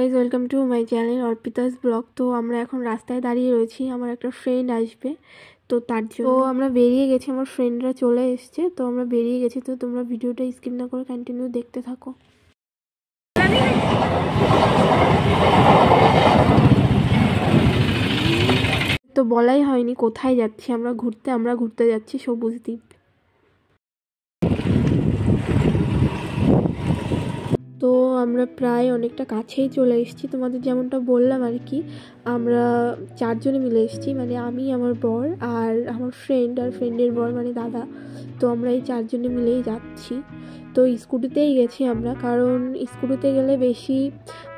Guys, welcome to my channel Arpita's blog. তো আমরা এখন রাস্তায় দাঁড়িয়ে রয়েছি, আমার একটা ফ্রেন্ড আসবে, তো তার জন্য আমরা বেরিয়ে গেছি। আমার ফ্রেন্ডরা চলে এসছে, তো আমরা বেরিয়ে গেছি। তো তোমরা ভিডিওটা স্কিপ না করে কন্টিনিউ দেখতে থাকো। তো বলাই হয়নি কোথায় যাচ্ছি আমরা ঘুরতে যাচ্ছি সবুজ দ্বীপ। তো আমরা প্রায় অনেকটা কাছেই চলে এসেছি। তোমাদের যেমনটা বললাম আর কি, আমরা 4 জনে মিলে এসেছি, মানে আমি, আমার বর আর আমার ফ্রেন্ড আর ফ্রেন্ডের বর মানে দাদা। তো আমরা এই 4 জনে মিলেই যাচ্ছি। তো স্কুটিতেই গেছি আমরা, কারণ স্কুটিতে গেলে বেশি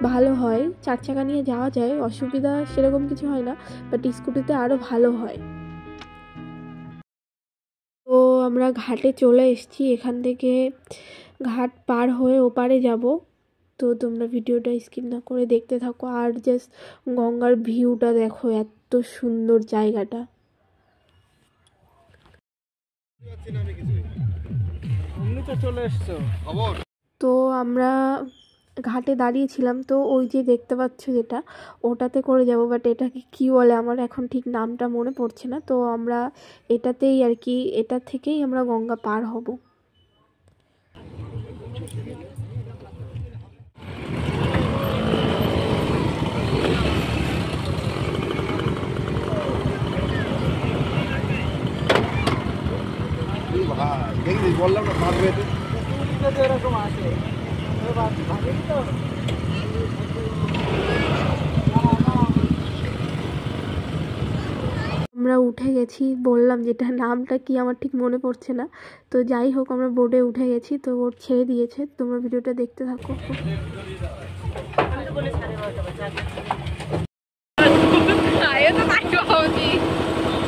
ভালো হয়। 4 চাকা নিয়ে যাওয়া যায়, অসুবিধা সেরকম কিছু হয় না, বাট স্কুটিতে আরও ভালো হয়। তো আমরা ঘাটে চলে এসেছি, এখান থেকে ঘাট পার হয়ে ওপারে যাব। তো তোমরা ভিডিওটা স্কিপ না করে দেখতে থাকো। আর জাস্ট গঙ্গার ভিউটা দেখো, এত সুন্দর জায়গাটা। তো আমরা ঘাটে দাঁড়িয়েছিলাম, তো ওই যে দেখতে পাচ্ছ যেটা, ওটাতে করে যাব, বাট এটাকে কি বলে আমার এখন ঠিক নামটা মনে পড়ছে না। তো আমরা এটাতেই আর কি, এটা থেকেই আমরা গঙ্গা পার হব। বললাম না আমরা উঠে গেছি, বললাম যেটা নামটা কি আমার ঠিক মনে পড়ছে না। তো যাই হোক, আমরা বোটে উঠে গেছি, তো বোট ছেড়ে দিয়েছে। তোমরা ভিডিওটা দেখতে থাকো।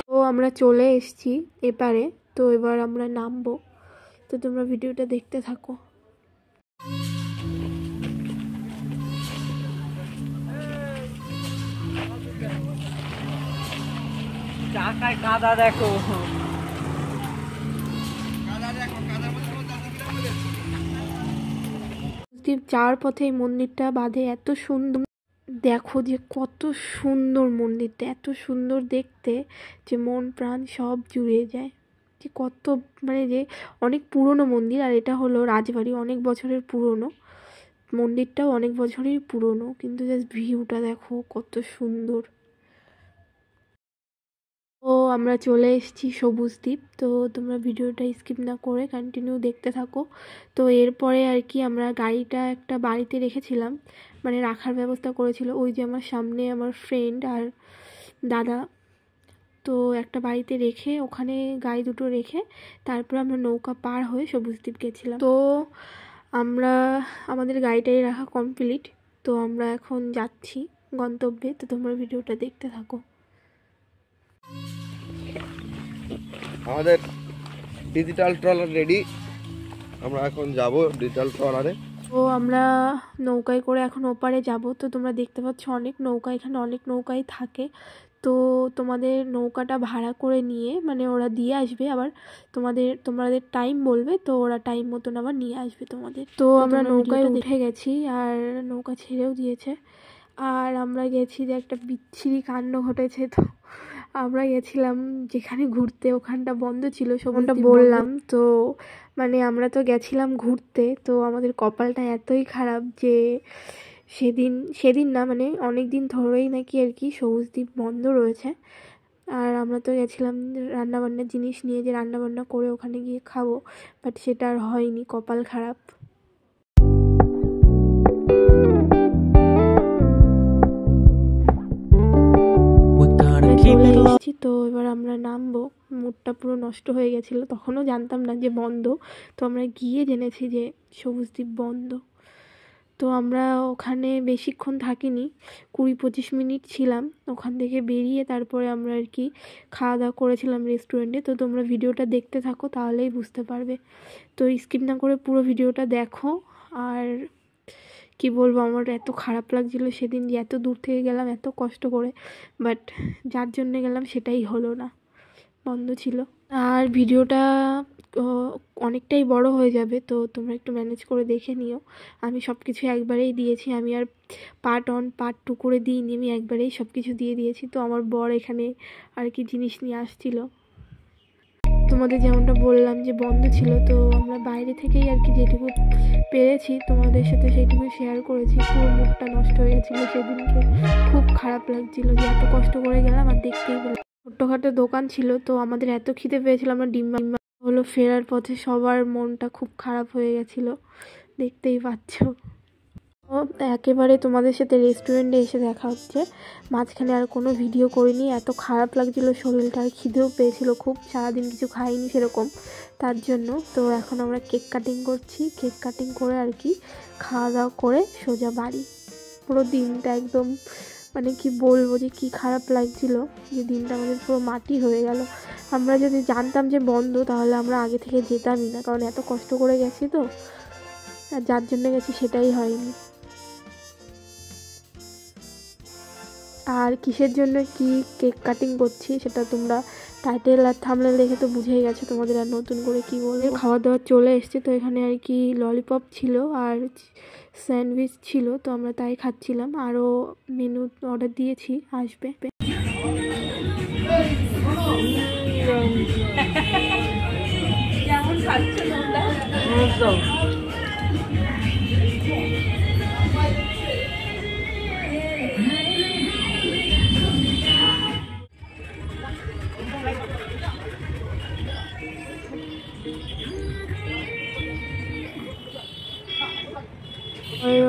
তো আমরা চলে এসেছি এপারে, তো এবার আমরা নামবো। তো তোমরা ভিডিওটা দেখতে থাকো। চাকায় কাদা দেখো, যাওয়ার পথে এই মন্দিরটা বাঁধে, এত সুন্দর দেখো যে কত সুন্দর মন্দিরটা, এত সুন্দর দেখতে যে মন প্রাণ সব জুড়িয়ে যায়। যে কত মানে যে অনেক পুরনো মন্দির, আর এটা হলো রাজবাড়ি, অনেক বছরের পুরনো মন্দিরটাও, অনেক বছরের পুরনো, কিন্তু জাস্ট ভিউটা দেখো কত সুন্দর। ও আমরা চলে এসেছি সবুজ দ্বীপ। তো তোমরা ভিডিওটা স্কিপ না করে কন্টিনিউ দেখতে থাকো। তো এরপরে আর কি, আমরা গাড়িটা একটা বাড়িতে রেখেছিলাম, মানে রাখার ব্যবস্থা করেছিল ওই যে আমার সামনে আমার ফ্রেন্ড আর দাদা। তো একটা বাড়িতে রেখে ওখানে গাড়ি দুটো রেখে তারপর আমরা নৌকা পার হয়ে সবুজ দ্বীপ গেছিলাম। তো আমরা আমাদের গাড়িটাই রাখা কমপ্লিট, তো আমরা এখন যাচ্ছি গন্তব্যে। তো তোমরা ভিডিওটা দেখতে থাকো। আমাদের ডিজিটাল ট্রলার রেডি, আমরা এখন যাব ডিজিটাল ট্রলারে। তো আমরা নৌকায় করে এখন ওপারে যাব। তো তোমরা দেখতে পাচ্ছ অনেক নৌকা, এখানে অনেক নৌকাই থাকে। তো তোমাদের নৌকাটা ভাড়া করে নিয়ে, মানে ওরা দিয়ে আসবে, আবার তোমাদের টাইম বলবে, তো ওরা টাইম মতন আবার নিয়ে আসবে তোমাদের। তো আমরা নৌকায় উঠে গেছি, আর নৌকা ছেড়েও দিয়েছে। আর আমরা গেছি, যে একটা বিচ্ছিরি কাণ্ড ঘটেছে। তো আমরা গেছিলাম যেখানে ঘুরতে, ওখানটা বন্ধ ছিল, সবটা বললাম। তো মানে আমরা তো গেছিলাম ঘুরতে, তো আমাদের কপালটা এতই খারাপ যে সেদিন না, মানে অনেক দিন ধরেই নাকি আর কি সবুজ দ্বীপ বন্ধ রয়েছে। আর আমরা তো গেছিলাম রান্নাবান্নার জিনিস নিয়ে, যে রান্নাবান্না করে ওখানে গিয়ে খাবো, বাট সেটা আর হয়নি, কপাল খারাপ। চলে এসেছি, তো এবার আমরা নামবো। মুডটা পুরো নষ্ট হয়ে গেছিলো, তখনও জানতাম না যে বন্ধ। তো আমরা গিয়ে জেনেছি যে সবুজ দ্বীপ বন্ধ। তো আমরা ওখানে বেশিক্ষণ থাকিনি, 20-25 মিনিট ছিলাম। ওখান থেকে বেরিয়ে তারপরে আমরা আর কি খাওয়া দাওয়া করেছিলাম রেস্টুরেন্টে। তো তোমরা ভিডিওটা দেখতে থাকো, তাহলেই বুঝতে পারবে। তো স্কিপ না করে পুরো ভিডিওটা দেখো। আর কি বলবো, আমার এত খারাপ লাগছিলো সেদিন, যে এত দূর থেকে গেলাম এত কষ্ট করে, বাট যার জন্য গেলাম সেটাই হলো না, বন্ধ ছিল। আর ভিডিওটা অনেকটাই বড় হয়ে যাবে, তো তোমরা একটু ম্যানেজ করে দেখে নিও। আমি সব কিছু একবারেই দিয়েছি, আমি আর পার্ট 1 পার্ট 2 করে দিইনি, আমি একবারেই সব কিছু দিয়ে দিয়েছি। তো আমার বর এখানে আর কি জিনিস নিয়ে আসছিল। তোমাদের যেমনটা বললাম যে বন্ধ ছিল, তো আমরা বাইরে থেকেই আর কি যেটুকু পেরেছি তোমাদের সাথে সেইটুকু শেয়ার করেছি। পুরো মুডটা নষ্ট হয়ে গেছিলো সেদিনকে, খুব খারাপ লাগছিল যে এত কষ্ট করে গেলাম আর দেখতেই পেলাম। ছোট্টখাটো দোকান ছিল, তো আমাদের এত খিদে পেয়েছিল, আমরা ডিম্বা হলো ফেরার পথে সবার মনটা খুব খারাপ হয়ে গেছিলো, দেখতেই পাচ্ছ। একেবারে তোমাদের সাথে রেস্টুরেন্টে এসে দেখা হচ্ছে। মাঝখানে আর কোনো ভিডিও করিনি, এত খারাপ লাগছিল শরীরটা, আর খিদেও পেয়েছিল খুব, সারাদিন কিছু খাইনি সেরকম, তার জন্য। তো এখন আমরা কেক কাটিং করছি, কেক কাটিং করে আর কি খাওয়া দাওয়া করে সোজা বাড়ি। পুরো দিনটা একদম মানে কি বলবো যে কি খারাপ লাগছিল, যে দিনটা আমাদের পুরো মাটি হয়ে গেল। আমরা যদি জানতাম যে বন্ধ তাহলে আমরা আগে থেকে যেতামই না, কারণ এত কষ্ট করে গেছি তো, আর যার জন্য গেছি সেটাই হয়নি। আর কিসের জন্য কি কেক কাটিং করছি সেটা তোমরা টাইটেল আর থাম্বনেল দেখে তো বুঝেই গেছো, তোমাদের আর নতুন করে কি বলবো। খাওয়া দাওয়া চলে এসছে, তো এখানে আর কি ললিপপ ছিল আর স্যান্ডউইচ ছিল, তো আমরা তাই খাচ্ছিলাম। আরও মেনু অর্ডার দিয়েছি, আসবে। কেমন খাচ্ছ তোমরা?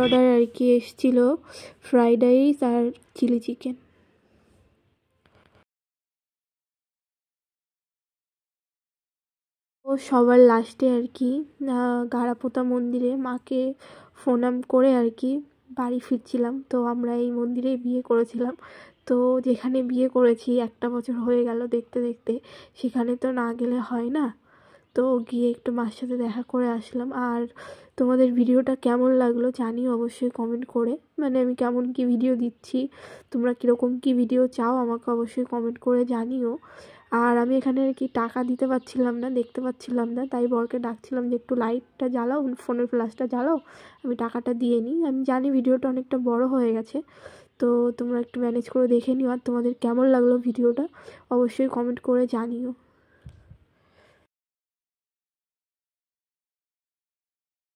অর্ডার আর কি এসেছিলো ফ্রাইড রাইস আর চিলি চিকেন। ও সবার লাস্টে আর কি গাড়াপোতা মন্দিরে মাকে প্রণাম করে আর কি বাড়ি ফিরছিলাম। তো আমরা এই মন্দিরেই বিয়ে করেছিলাম, তো যেখানে বিয়ে করেছি 1 বছর হয়ে গেল দেখতে দেখতে, সেখানে তো না গেলে হয় না। তো গিয়ে একটু মার সাথে দেখা করে আসলাম। আর তোমাদের ভিডিওটা কেমন লাগলো জানিও অবশ্যই কমেন্ট করে, মানে আমি কেমন কি ভিডিও দিচ্ছি, তোমরা কীরকম কি ভিডিও চাও আমাকে অবশ্যই কমেন্ট করে জানিও। আর আমি এখানে আর কি টাকা দিতে পারছিলাম না, দেখতে পাচ্ছিলাম না, তাই বরকে ডাকছিলাম যে একটু লাইটটা জ্বালাও, ফোনের ফ্ল্যাশটা জ্বালাও, আমি টাকাটা দিয়ে নিই। আমি জানি ভিডিওটা অনেকটা বড় হয়ে গেছে, তো তোমরা একটু ম্যানেজ করে দেখে নিও। আর তোমাদের কেমন লাগলো ভিডিওটা অবশ্যই কমেন্ট করে জানিও।